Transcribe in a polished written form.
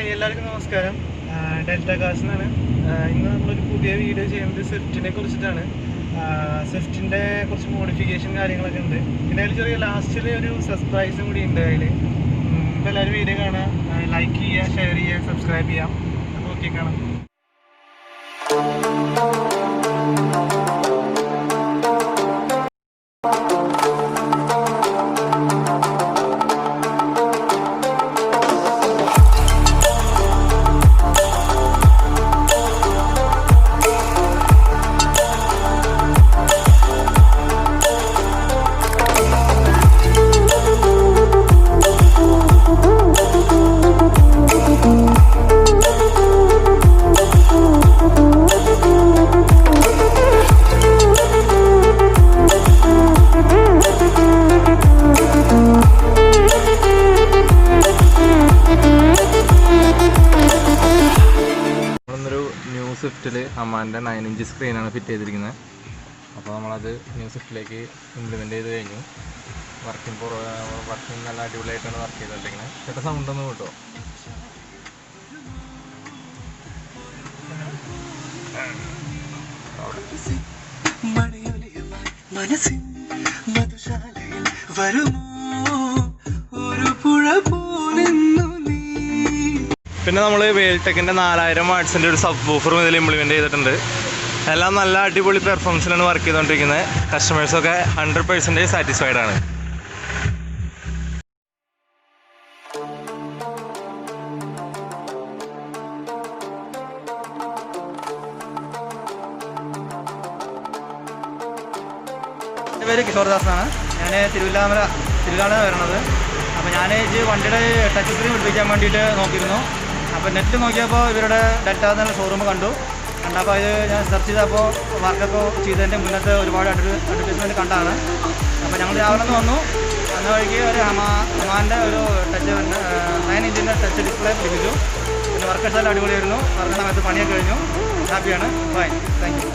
Hi എല്ലാവർക്കും നമസ്കാരം. Delta കാർസിനാണ്. ഇന്ന് നമ്മളൊരു പുതിയ വീഡിയോ ചെയ്യുന്നത് സ്വിഫ്റ്റിനെ കുറിച്ചിട്ടാണ്. സ്വിഫ്റ്റിൻ്റെ കുറച്ച് മോഡിഫിക്കേഷൻ കാര്യങ്ങളൊക്കെ ഉണ്ട്. പിന്നെ അതിൽ ചെറിയ ലാസ്റ്റിൽ ഒരു സർപ്രൈസും കൂടി ഉണ്ട്. അതിൽ ഇപ്പോൾ എല്ലാവരും വീഡിയോ കാണാം, ലൈക്ക് ചെയ്യുക, ഷെയർ ചെയ്യുക, സബ്സ്ക്രൈബ് ചെയ്യാം. അപ്പോൾ ഓക്കെ, കാണാം. സ്വിഫ്റ്റിൽ അമ്മാൻ്റെ 9 ഇഞ്ച് സ്ക്രീനാണ് ഫിറ്റ് ചെയ്തിരിക്കുന്നത്. അപ്പോൾ നമ്മളത് ന്യൂ സ്വിഫ്റ്റിലേക്ക് ഇംപ്ലിമെൻറ്റ് ചെയ്ത് കഴിഞ്ഞു. വർക്കിംഗ് നല്ല അടിപൊളിയായിട്ടാണ് വർക്ക് ചെയ്തിരിക്കുന്നത്. ചേട്ടാ സൗണ്ട് ഒന്ന് കിട്ടോ? പിന്നെ നമ്മൾ വേൾടെക്കിൻ്റെ 4000 വാട്ട്സിൻ്റെ ഒരു സബ് വൂഫറും ഇതിൽ ഇംപ്ലിമെൻറ്റ് ചെയ്തിട്ടുണ്ട്. എല്ലാം നല്ല അടിപൊളി പെർഫോമൻസിലാണ് വർക്ക് ചെയ്തുകൊണ്ടിരിക്കുന്നത്. കസ്റ്റമേഴ്സൊക്കെ 100% സാറ്റിസ്ഫൈഡ് ആണ്. എൻ്റെ പേര് കിഷോർദാസാണ്. ഞാൻ തിരുവല്ലാമല വരണത്. അപ്പോൾ ഞാൻ ഈ വണ്ടിയുടെ ടച്ച് സ്ക്രീൻ പിടിപ്പിക്കാൻ വേണ്ടിയിട്ട് നോക്കിയിരുന്നു. അപ്പോൾ നെറ്റ് നോക്കിയപ്പോൾ ഇവരുടെ ഡെൽറ്റ എന്നുള്ള ഷോറൂം കണ്ടപ്പോൾ ഇത് ഞാൻ സെർച്ച് ചെയ്തപ്പോൾ വർക്കൊക്കെ ചെയ്തതിൻ്റെ മുന്നത്തെ ഒരുപാട് അഡ്വർടൈസ്മെൻറ്റ് കണ്ടാണ്. അപ്പോൾ ഞങ്ങൾ രാവിലെ വന്നു. അന്ന വഴിക്ക് ഒരു ഹമാൻ്റെ ഒരു ടച്ച് 9 ഇഞ്ചിൻ്റെ ടച്ച് ഡിസ്പ്ലേ പിടിപ്പിച്ചു. പിന്നെ വർക്കേഴ്സ് എല്ലാം അടിപൊളിയായിരുന്നു. വർക്കിൻ്റെ സമയത്ത് പണിയൊക്കെ കഴിഞ്ഞു. ഹാപ്പിയാണ്. Bye, thank U.